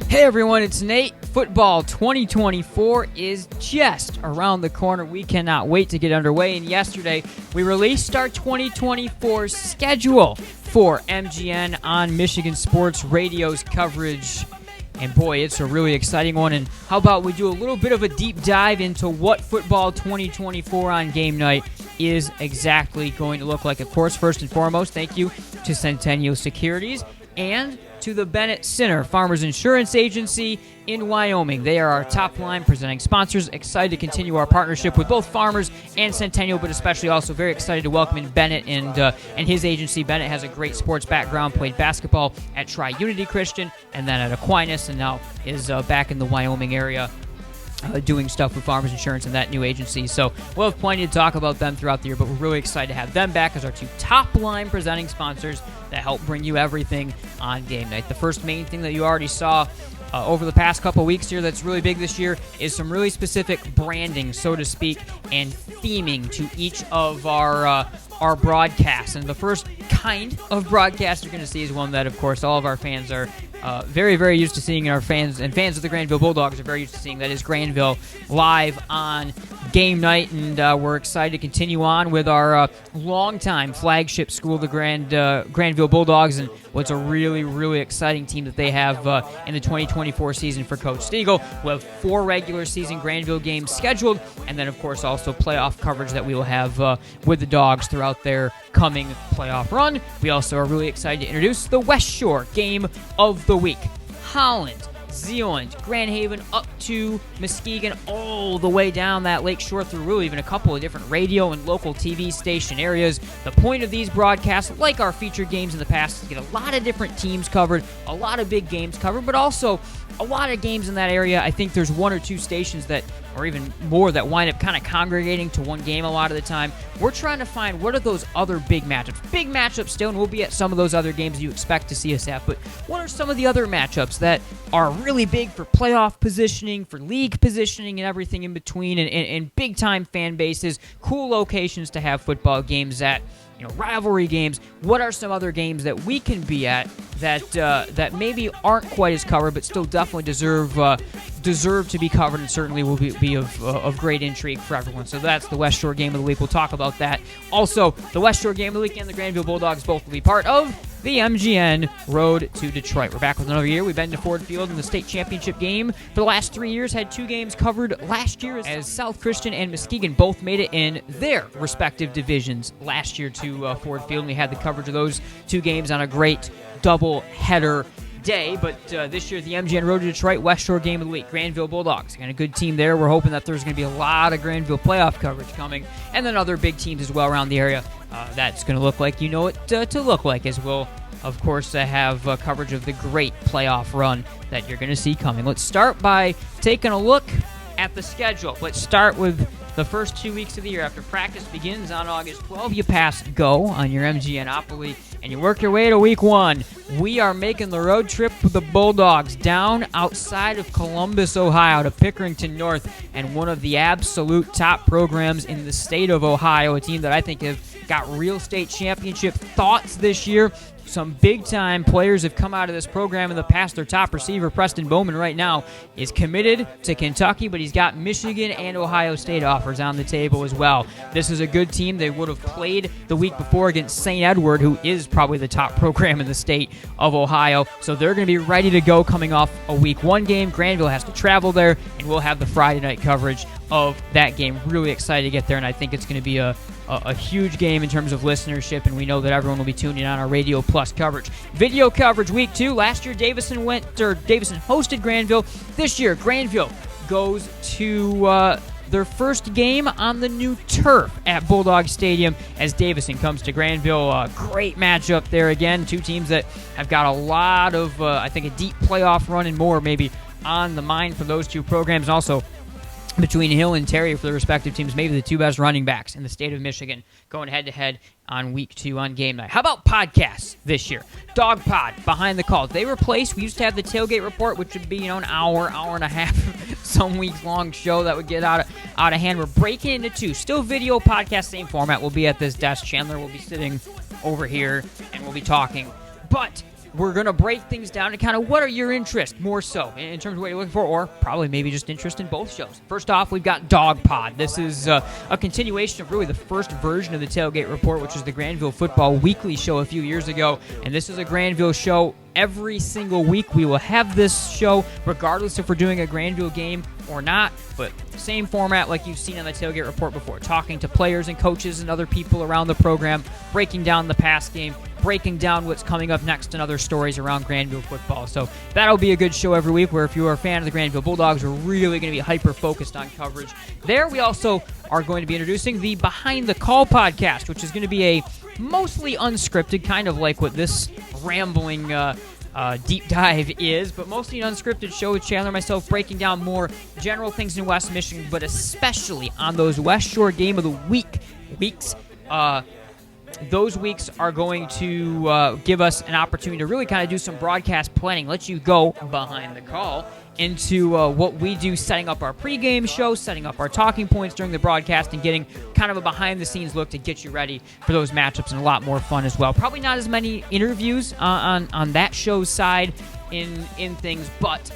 Hey everyone, it's Nate. Football 2024 is just around the corner. We cannot wait to get underway. And yesterday, we released our 2024 schedule for MGN on Michigan Sports Radio's coverage. And boy, it's a really exciting one. And how about we do a little bit of a deep dive into what football 2024 on game night is exactly going to look like. Of course, first and foremost, thank you to Centennial Securities and to the Bennett Center, Farmers Insurance Agency in Wyoming. They are our top line presenting sponsors. Excited to continue our partnership with both Farmers and Centennial, but especially also very excited to welcome in Bennett and his agency. Bennett has a great sports background, played basketball at Tri-Unity Christian and then at Aquinas, and now is back in the Wyoming area doing stuff with Farmers Insurance and that new agency. So we'll have plenty to talk about them throughout the year, but we're really excited to have them back as our two top-line presenting sponsors that help bring you everything on game night. The first main thing that you already saw over the past couple weeks here that's really big this year is some really specific branding, so to speak, and theming to each of our broadcasts. And the first kind of broadcast you're going to see is one that, of course, all of our fans are very, very used to seeing. Our fans and fans of the Grandville Bulldogs are very used to seeing. That is Grandville live on game night, and we're excited to continue on with our longtime flagship school, the Grandville Bulldogs, and what's a really, really exciting team that they have in the 2024 season for Coach Stiegel. We'll have 4 regular season Grandville games scheduled, and then, of course, also playoff coverage that we will have with the Dogs throughout their coming playoff run. We also are really excited to introduce the West Shore Game of the Week. Holland, Zeeland, Grand Haven, up to Muskegon, all the way down that lake shore through really even a couple of different radio and local TV station areas. The point of these broadcasts, like our featured games in the past, is to get a lot of different teams covered, a lot of big games covered, but also a lot of games in that area. I think there's 1 or 2 stations that, or even more, that wind up kind of congregating to one game a lot of the time. We're trying to find what are those other big matchups. Big matchups still, and we'll be at some of those other games you expect to see us at, but what are some of the other matchups that are really big for playoff positioning, for league positioning, and everything in between, and big-time fan bases, cool locations to have football games at, rivalry games. What are some other games that we can be at that maybe aren't quite as covered, but still definitely deserve to be covered, and certainly will be of great intrigue for everyone. So that's the West Shore Game of the Week. We'll talk about that. Also, the West Shore Game of the Week and the Grandville Bulldogs both will be part of the MGN Road to Detroit. We're back with another year. We've been to Ford Field in the state championship game for the last 3 years. Had 2 games covered last year as South Christian and Muskegon both made it in their respective divisions last year to Ford Field. And we had the coverage of those 2 games on a great double-header day, but this year the MGN Road to Detroit West Shore Game of the Week. Granville Bulldogs got a good team there. We're hoping that there's going to be a lot of Granville playoff coverage coming, and then other big teams as well around the area. That's going to look like you know it to look like, as we'll, of course, have coverage of the great playoff run that you're going to see coming. Let's start by taking a look at the schedule. Let's start with the first 2 weeks of the year. After practice begins on August 12, you pass go on your MGNopoly, and you work your way to week 1. We are making the road trip with the Bulldogs down outside of Columbus, Ohio, to Pickerington North, and one of the absolute top programs in the state of Ohio, a team that I think have got real state championship thoughts this year. Some big-time players have come out of this program in the past. Their top receiver, Preston Bowman, right now is committed to Kentucky, but he's got Michigan and Ohio State offers on the table as well. This is a good team. They would have played the week before against St. Edward, who is probably the top program in the state of Ohio. So they're going to be ready to go coming off a week 1 game. Granville has to travel there, and we'll have the Friday night coverage of that game. Really excited to get there, and I think it's going to be a huge game in terms of listenership, and we know that everyone will be tuning in on our Radio Plus coverage. Video coverage week 2. Last year, Davison hosted Granville. This year, Granville goes to their first game on the new turf at Bulldog Stadium as Davison comes to Granville. Great matchup there again. 2 teams that have got a lot of, I think, a deep playoff run and more maybe on the mind for those 2 programs. Also, between Hill and Terry for the respective teams, maybe the 2 best running backs in the state of Michigan, going head-to-head on week 2 on game night. How about podcasts this year? Dog Pod, Behind the Calls. They replaced, we used to have the Tailgate Report, which would be an hour and a half, some weeks-long show that would get out of hand. We're breaking into 2. Still video podcast, same format. We'll be at this desk. Chandler will be sitting over here, and we'll be talking. But we're going to break things down to kind of what are your interests more so in terms of what you're looking for, or probably maybe just interest in both shows. First off, we've got Dog Pod. This is a continuation of really the first version of the Tailgate Report, which was the Grandville Football Weekly show a few years ago, and this is a Grandville show. Every single week we will have this show, regardless if we're doing a Grandville game or not, but same format like you've seen on the Tailgate Report before, talking to players and coaches and other people around the program, breaking down the past game, breaking down what's coming up next and other stories around Grandville football. So that'll be a good show every week, where if you are a fan of the Grandville Bulldogs, we're really going to be hyper-focused on coverage. There we also are going to be introducing the Behind the Call podcast, which is going to be a mostly unscripted, kind of like what this rambling deep dive is, but mostly an unscripted show with Chandler and myself breaking down more general things in West Michigan, but especially on those West Shore Game of the Week weeks. Those weeks are going to give us an opportunity to really kind of do some broadcast planning, let you go behind the call into what we do, setting up our pregame show, setting up our talking points during the broadcast, and getting kind of a behind-the-scenes look to get you ready for those matchups, and a lot more fun as well. Probably not as many interviews on that show's side in things, but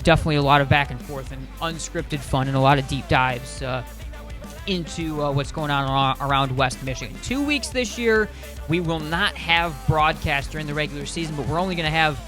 definitely a lot of back and forth and unscripted fun and a lot of deep dives into what's going on around West Michigan. 2 weeks this year, we will not have broadcast during the regular season, but we're only going to have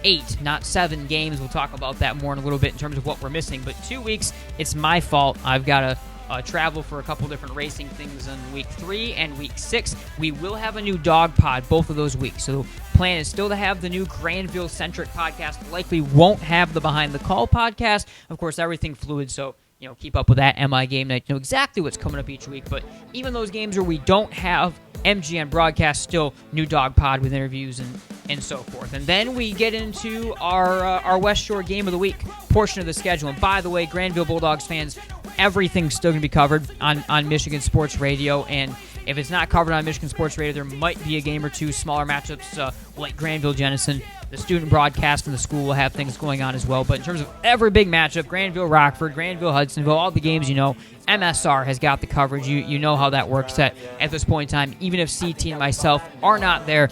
8, not 7 games. We'll talk about that more in a little bit in terms of what we're missing. But 2 weeks, it's my fault. I've got to travel for a couple different racing things on week 3 and week 6. We will have a new Dog Pod both of those weeks. So the plan is still to have the new Granville-centric podcast. Likely won't have the Behind the Call podcast. Of course, everything fluid, so keep up with that MI Game Night. Know exactly what's coming up each week. But even those games where we don't have MGN broadcast, still new Dog Pod with interviews and so forth. And then we get into our West Shore Game of the Week portion of the schedule. And by the way, Grandville Bulldogs fans, everything's still going to be covered on Michigan Sports Radio. And if it's not covered on Michigan Sports Radio, there might be a game or two, smaller matchups like Granville-Jenison. The student broadcast in the school will have things going on as well. But in terms of every big matchup, Granville-Rockford, Granville-Hudsonville, all the games, MSR has got the coverage. You know how that works at this point in time. Even if CT and myself are not there,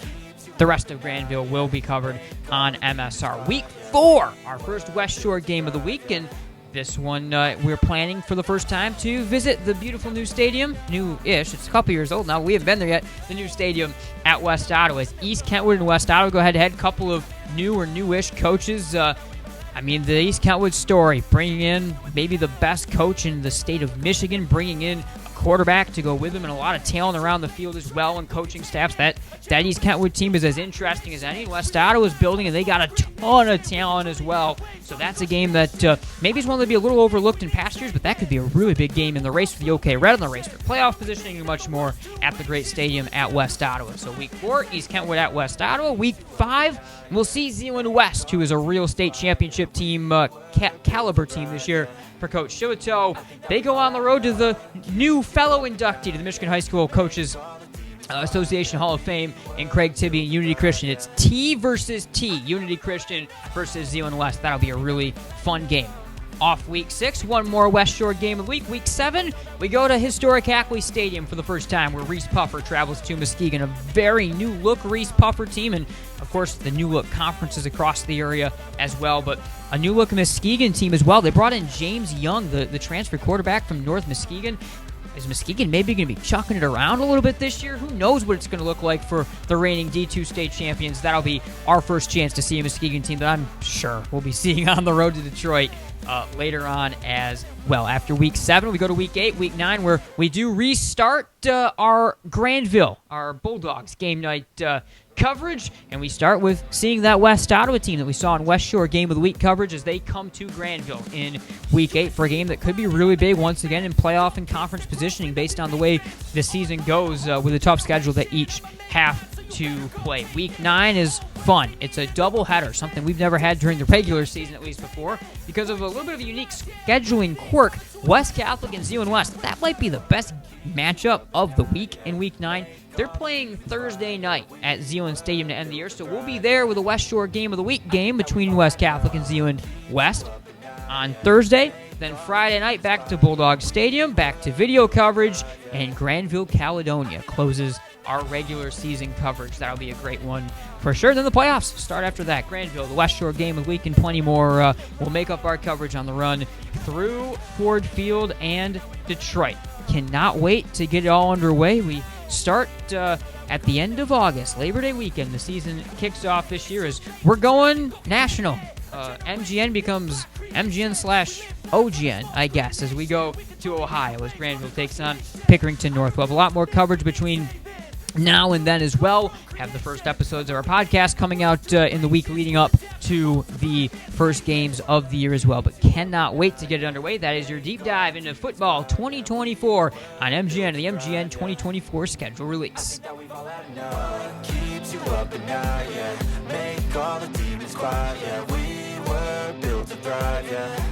the rest of Grandville will be covered on MSR. Week 4, our first West Shore Game of the Week, and this one we're planning for the first time to visit the beautiful new stadium, new-ish, it's a couple years old now, we haven't been there yet, the new stadium at West Ottawa. It's East Kentwood and West Ottawa go head-to-head, couple of new or new-ish coaches. The East Kentwood story, bringing in maybe the best coach in the state of Michigan, bringing in quarterback to go with him, and a lot of talent around the field as well, and coaching staffs. That East Kentwood team is as interesting as any. West Ottawa's building, and they got a ton of talent as well. So that's a game that maybe is one to be a little overlooked in past years, but that could be a really big game in the race for the OK Red, and the race for playoff positioning, and much more at the great stadium at West Ottawa. So week 4, East Kentwood at West Ottawa. Week 5, we'll see Zeeland West, who is a real state championship team, caliber team this year for Coach Chiuto. They go on the road to the new fellow inductee to the Michigan High School Coaches Association Hall of Fame in Craig Tibby and Unity Christian. It's T versus T, Unity Christian versus Zeeland West. That'll be a really fun game. Off week 6, one more West Shore Game of the Week. Week 7, we go to historic Ackley Stadium for the first time, where Reese Puffer travels to Muskegon. A very new-look Reese Puffer team, and, of course, the new-look conferences across the area as well. But a new-look Muskegon team as well. They brought in James Young, the transfer quarterback from North Muskegon. Is Muskegon maybe going to be chucking it around a little bit this year? Who knows what it's going to look like for the reigning D2 state champions. That'll be our first chance to see a Muskegon team that I'm sure we'll be seeing on the road to Detroit later on as well. After week 7, we go to week 8, week 9, where we do restart our Granville, our Bulldogs game night coverage, and we start with seeing that West Ottawa team that we saw in West Shore Game of the Week coverage as they come to Granville in week 8 for a game that could be really big once again in playoff and conference positioning based on the way the season goes with a tough schedule that each have to play. Week 9 is fun. It's a doubleheader, something we've never had during the regular season, at least before, because of a little bit of a unique scheduling quirk. West Catholic and Zeeland West, that might be the best matchup of the week in week 9. They're playing Thursday night at Zeeland Stadium to end the year, so we'll be there with a West Shore Game of the Week game between West Catholic and Zeeland West on Thursday. Then Friday night, back to Bulldog Stadium, back to video coverage, and Granville, Caledonia closes our regular season coverage. That'll be a great one for sure. Then the playoffs start after that. Granville, the West Shore Game of the Week, and plenty more will make up our coverage on the run through Ford Field and Detroit. Cannot wait to get it all underway. We start at the end of August, Labor Day weekend. The season kicks off this year as we're going national. MGN becomes MGN/OGN, I guess, as we go to Ohio as Granville takes on Pickerington North. We'll have a lot more coverage between now and then as well. Have the first episodes of our podcast coming out in the week leading up to the first games of the year as well. But cannot wait to get it underway. That is your deep dive into football 2024 on MGN, the MGN 2024 schedule release. Keeps you up at night, yeah. Make all the demons quiet, yeah. We were built to thrive, yeah.